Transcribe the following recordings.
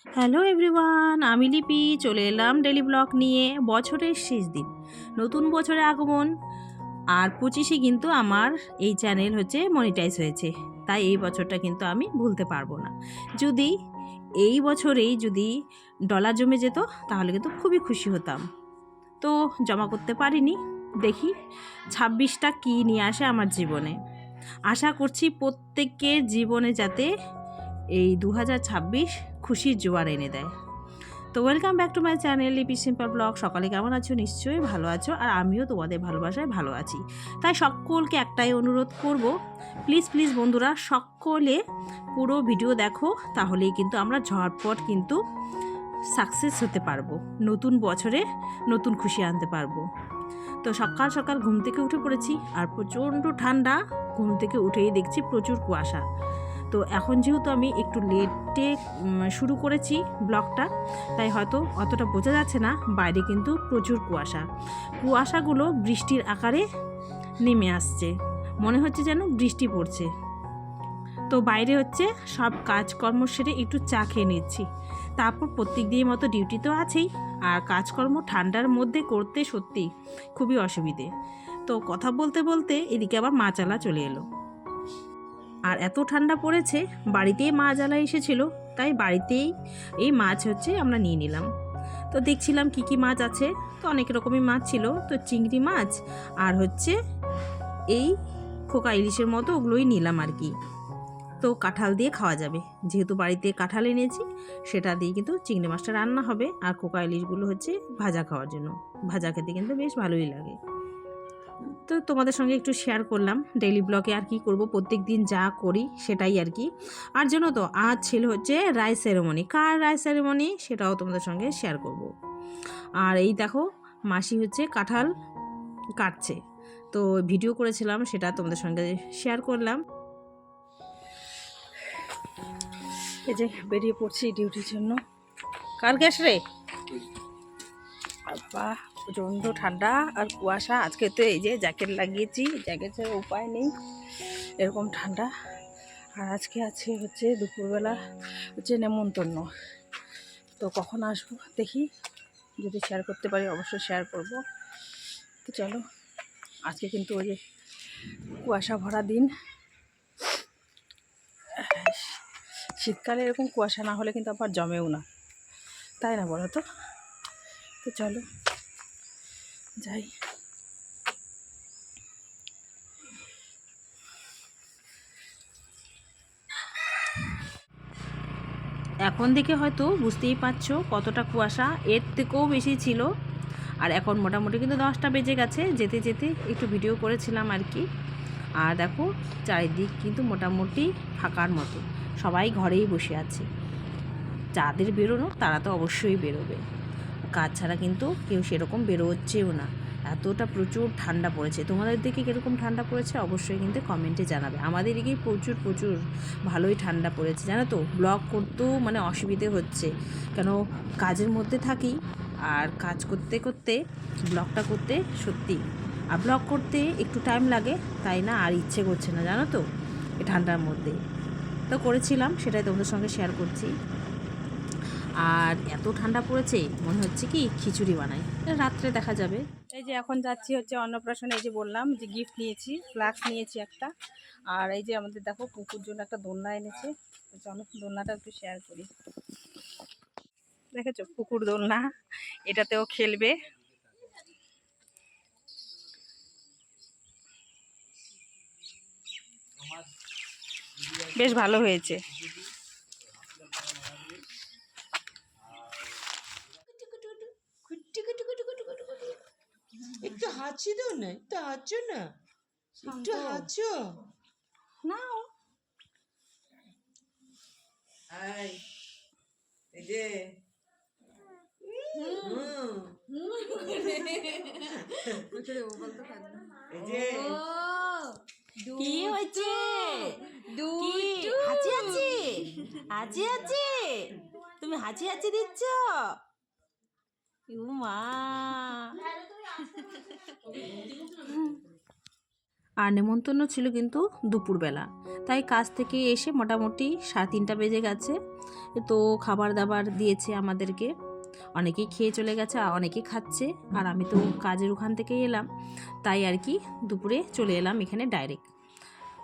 Hello everyone, আমি লিপি চলে এলাম ডেলি ব্লগ নিয়ে। বছরের শেষ দিন, নতুন বছরের আগমন, আর 25-এ কিন্তু আমার এই চ্যানেল হচ্ছে মনিটাইজ হয়েছে। তাই এই বছরটা কিন্তু আমি ভুলতে পারবো না। যদি এই বছরেই যদি ডলার জমে যেত তাহলে কিন্তু খুবই খুশি হতাম। তো জমা করতে পারিনি, দেখি 26টা কী নিয়ে আসে আমার জীবনে। আশা করছি প্রত্যেকের জীবনে যাতে এই 2026 খুশির জোয়ার এনে দেয়। তো welcome back to my channel লিপি সিম্পল ব্লগ। সকালে কেমন আছো? নিশ্চয়ই ভালো আছো, আর আমিও তোমাদের ভালোবাসায় ভালো আছি। তাই সকলকে একটাই অনুরোধ করব, প্লিজ প্লিজ বন্ধুরা, সকলে পুরো ভিডিও দেখো, তাহলেই কিন্তু আমরা ঝটপট কিন্তু সাকসেস হতে পারবো, নতুন বছরে নতুন খুশি আনতে পারবো। তো সকাল সকাল ঘুম থেকে উঠে পড়েছি, আর প্রচণ্ড ঠান্ডা। ঘুম থেকে উঠেই দেখছি প্রচুর কুয়াশা। তো এখন যেহেতু আমি একটু লেটে শুরু করেছি ব্লগটা, তাই হয়তো অতটা বোঝা যাচ্ছে না, বাইরে কিন্তু প্রচুর কুয়াশা। কুয়াশাগুলো বৃষ্টির আকারে নেমে আসছে, মনে হচ্ছে যেন বৃষ্টি পড়ছে। তো বাইরে হচ্ছে সব কাজকর্ম সেরে একটু চা খেয়ে নিচ্ছি, তারপর প্রত্যেক দিনের মতো ডিউটি তো আছেই। আর কাজকর্ম ঠান্ডার মধ্যে করতে সত্যি খুবই অসুবিধে। তো কথা বলতে বলতে এদিকে আবার মা চালা চলে এলো। আর এত ঠান্ডা পড়েছে, বাড়িতেই মা জ্বালা এসেছিল, তাই বাড়িতেই এই মাছ হচ্ছে আমরা নিয়ে নিলাম। তো দেখছিলাম কি কি মাছ আছে, তো অনেক রকমই মাছ ছিল। তো চিংড়ি মাছ আর হচ্ছে এই খোকা ইলিশের মতো ওগুলোই নিলাম আর কি। তো কাঁঠাল দিয়ে খাওয়া যাবে, যেহেতু বাড়িতে কাঁঠাল এনেছি, সেটা দিয়ে কিন্তু চিংড়ি মাছটা রান্না হবে। আর খোকা ইলিশগুলো হচ্ছে ভাজা খাওয়ার জন্য, ভাজা খেতে কিন্তু বেশ ভালোই লাগে। তো তোমাদের সঙ্গে একটু শেয়ার করলাম ডেইলি ব্লগে। আর কি করব, প্রত্যেক দিন যা করি সেটাই আর কি। আর জানো তো, আজ ছিল হচ্ছে রাইস সেরেমনি। কার রাইস সেরেমনি সেটাও তোমাদের সঙ্গে শেয়ার করব। আর এই দেখো, মাসি হচ্ছে কাঁঠাল কাটছে, তো ভিডিও করেছিলাম, সেটা তোমাদের সঙ্গে শেয়ার করলাম। এই যে বেরিয়ে পড়ছি ডিউটির জন্য। কার গ্যাস রে বাহ, প্রচণ্ড ঠান্ডা আর কুয়াশা। আজকে তো এই যে জ্যাকেট লাগিয়েছি, জ্যাকেট ছাড়া উপায় নেই, এরকম ঠান্ডা। আর আজকে আছে হচ্ছে দুপুরবেলা হচ্ছে নেমন্তন্ন। তো কখন আসবো দেখি, যদি শেয়ার করতে পারি অবশ্যই শেয়ার করব। তো চলো, আজকে কিন্তু ওই যে কুয়াশা ভরা দিন। শীতকালে এরকম কুয়াশা না হলে কিন্তু আবার জমেও না, তাই না বলো তো? তো চলো যাই। এখন দেখে হয়তো বুঝতেই পারছো কতটা কুয়াশা, এর থেকেও বেশি ছিল। আর এখন মোটামুটি কিন্তু 10টা বেজে গেছে। যেতে যেতে একটু ভিডিও করেছিলাম আর কি। আর দেখো, চারিদিক কিন্তু মোটামুটি ফাঁকার মতো, সবাই ঘরেই বসে আছে। যাদের বেরোনো তারা তো অবশ্যই বেরোবে, কাজ ছাড়া কিন্তু কেউ সেরকম বেরোচ্ছেও না। এতটা প্রচুর ঠান্ডা পড়েছে। তোমাদের দিকে কীরকম ঠান্ডা পড়েছে অবশ্যই কিন্তু কমেন্টে জানাবে। আমাদের দিকে প্রচুর প্রচুর ভালোই ঠান্ডা পড়েছে, জানো তো। ব্লগ করতেও মানে অসুবিধে হচ্ছে, কেন কাজের মধ্যে থাকি, আর কাজ করতে করতে ব্লগটা করতে সত্যি, আর ব্লগ করতে একটু টাইম লাগে, তাই না আর ইচ্ছে করছে না, জানো তো, এই ঠান্ডার মধ্যে। তো করেছিলাম, সেটাই তোমাদের সঙ্গে শেয়ার করছি। আর এত ঠান্ডা পড়েছে, মনে হচ্ছে কি খিচুড়ি বানাই, রাত্রে দেখা যাবে। এই যে এখন যাচ্ছি হচ্ছে অন্নপ্রাশনে। এই যে বললাম যে গিফট নিয়েছি, ফ্লাক্স নিয়েছি একটা। আর এই যে আমাদের দেখো পুকুর জন্য একটা দোলনা এনেছে। চলো দোলনাটা একটু শেয়ার করি। দেখেছো পুকুর দোলনা, এটাতেও খেলবে। বেশ ভালো হয়েছে। একটু হাঁচি দাও না, একটু হাঁচো না, একটু হাঁচো নাও। এই যে কি হয়েছে? কি হাঁচি হাঁচি হাঁচি হাঁচি, তুমি হাঁচি হাঁচি দিচ্ছ? মা আর নেমন্তন্ন ছিল কিন্তু দুপুরবেলা, তাই কাজ থেকে এসে মোটামুটি 3:30 বেজে গেছে। তো খাবার দাবার দিয়েছে আমাদেরকে, অনেকেই খেয়ে চলে গেছে, অনেকেই খাচ্ছে। আর আমি তো কাজের ওখান থেকেই এলাম, তাই আর কি দুপুরে চলে এলাম এখানে ডাইরেক্ট।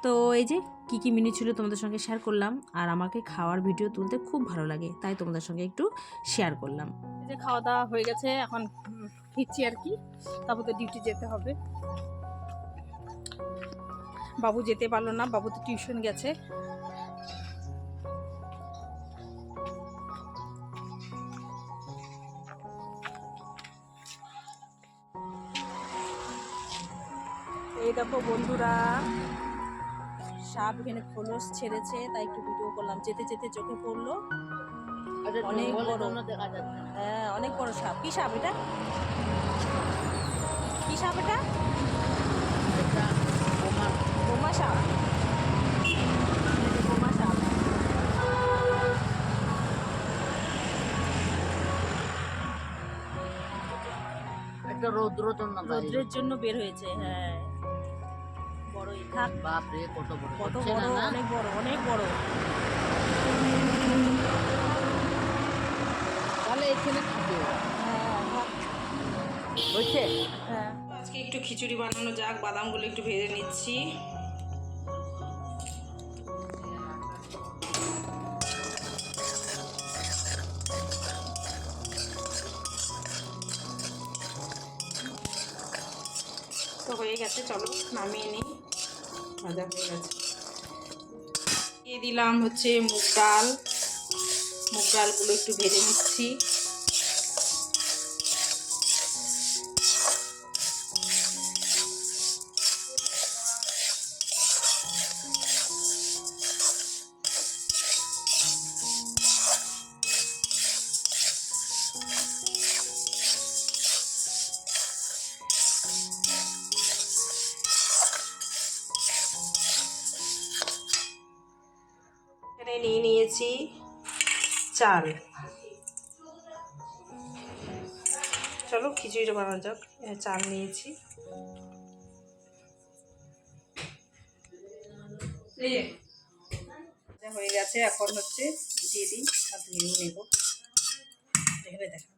তো এই যে কী মেনু ছিল তোমাদের সঙ্গে শেয়ার করলাম। আর আমাকে খাওয়ার ভিডিও তুলতে খুব ভালো লাগে, তাই তোমাদের সঙ্গে একটু শেয়ার করলাম। এই যে খাওয়া দাওয়া হয়ে গেছে, এখন ফিরছি আর কি, তারপর তো ডিউটি যেতে হবে। বাবু যেতে পারলো না, বাবু তো টিউশন গেছে। এই দেখো বন্ধুরা, সাপ এখানে খোলস ছেড়েছে, তাই একটু ভিডিও করলাম। যেতে যেতে চোখে পড়লো, অনেক বড়, দেখা যাচ্ছে। হ্যাঁ অনেক বড় সাপ। কি সাপ এটা? কি সাপ এটা? বোমা সাপ, বোমা সাপ। একটা রৌদ্রের জন্য রোদ্রের জন্য বের হয়েছে। হ্যাঁ বড়ই থাক। বাপ রে, কত বড়, কত হচ্ছে বড়, না, না? অনেক বড়, অনেক বড়। তাহলে এখানে থাকে হচ্ছে। হ্যাঁ আজকে একটু খিচুড়ি বানানো যাক, বাদামগুলো একটু ভেজে নিচ্ছি। তো হয়ে গেছে, চলো নামিয়ে নিই। ভাজা হয়ে গেছে। দিয়ে দিলাম হচ্ছে মুগ ডাল, মুগ ডালগুলো একটু ভেজে নিচ্ছি। এখানে নিয়ে নিয়েছি চাল। চলো খিচুড়িটা বানানো যাক। চাল নিয়েছি, হয়ে গেছে। এখন হচ্ছে দিয়ে দিই আর ধুয়ে নেব। এখানে দেখা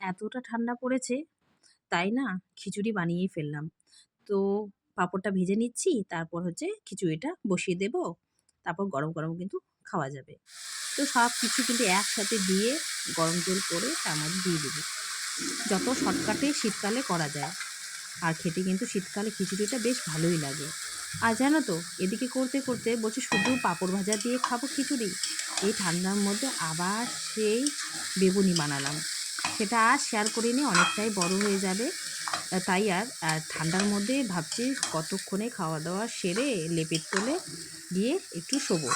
এতটা ঠান্ডা পড়েছে, তাই না খিচুড়ি বানিয়েই ফেললাম। তো পাঁপড়টা ভেজে নিচ্ছি, তারপর হচ্ছে খিচুড়িটা বসিয়ে দেব, তারপর গরম গরম কিন্তু খাওয়া যাবে। তো সব কিছু কিন্তু একসাথে দিয়ে গরম জল করে তার মধ্যে দিয়ে দেবো, যত শর্টকাটে শীতকালে করা যায়। আর খেতে কিন্তু শীতকালে খিচুড়িটা বেশ ভালোই লাগে। আর জানো তো, এদিকে করতে করতে বলছি শুধু পাঁপড় ভাজা দিয়ে খাবো খিচুড়ি, এই ঠান্ডার মধ্যে আবার সেই বেগুনি বানালাম। সেটা আর শেয়ার করিনি, অনেকটাই বড় হয়ে যাবে। তাই আর ঠান্ডার মধ্যে ভাবছি কতক্ষণে খাওয়া দাওয়া সেরে লেপের তোলে গিয়ে একটু শোবো,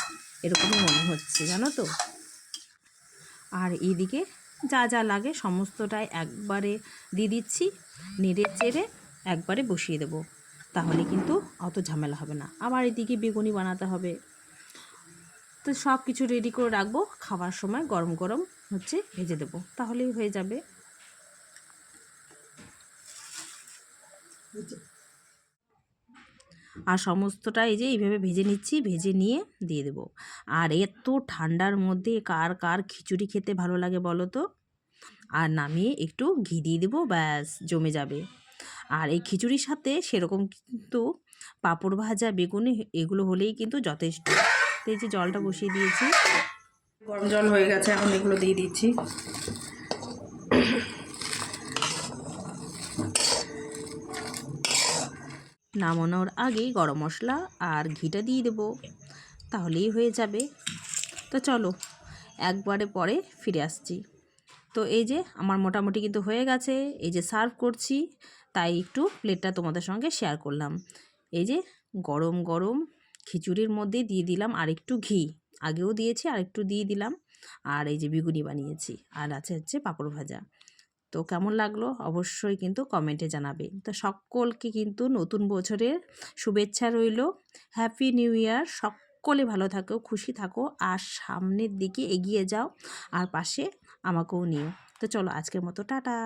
এরকমই মনে হচ্ছে জানো তো। আর এইদিকে যা যা লাগে সমস্তটাই একবারে দিয়ে দিচ্ছি, নেড়ে চেড়ে একবারে বসিয়ে দেবো, তাহলে কিন্তু অত ঝামেলা হবে না। আবার এদিকে বেগুনি বানাতে হবে। তো সব কিছু রেডি করে রাখবো, খাবার সময় গরম গরম হচ্ছে ভেজে দেবো, তাহলেই হয়ে যাবে। আর সমস্তটা এই যে এইভাবে ভেজে নিচ্ছি, ভেজে নিয়ে দিয়ে দেবো। আর এত ঠান্ডার মধ্যে কার কার খিচুড়ি খেতে ভালো লাগে বলো তো। আর নামিয়ে একটু ঘি দিয়ে দেবো, ব্যাস জমে যাবে। আর এই খিচুড়ির সাথে সেরকম কিন্তু পাঁপড় ভাজা, বেগুনি এগুলো হলেই কিন্তু যথেষ্ট। তো এই যে জলটা বসিয়ে দিয়েছি, গরম জল হয়ে গেছে, এখন এগুলো দিয়ে দিচ্ছি। নামানোর আগেই গরম মশলা আর ঘিটা দিয়ে দেবো, তাহলেই হয়ে যাবে। তো চলো একবারে পরে ফিরে আসছি। তো এই যে আমার মোটামুটি কিন্তু হয়ে গেছে, এই যে সার্ভ করছি। তাই একটু প্লেটটা তোমাদের সঙ্গে শেয়ার করলাম। এই যে গরম গরম খিচুড়ির মধ্যে দিয়ে দিলাম আর একটু ঘি, আগেও দিয়েছি আর একটু দিয়ে দিলাম। আর এই যে বেগুনি বানিয়েছি, আর আছে হচ্ছে পাঁপড় ভাজা। তো কেমন লাগলো অবশ্যই কিন্তু কমেন্টে জানাবে। তো সকলকে কিন্তু নতুন বছরের শুভেচ্ছা রইল। Happy new year. সকলে ভালো থাকো, খুশি থাকো, আর সামনের দিকে এগিয়ে যাও, আর পাশে আমাকেও নিও। তো চলো আজকের মতো টাটা।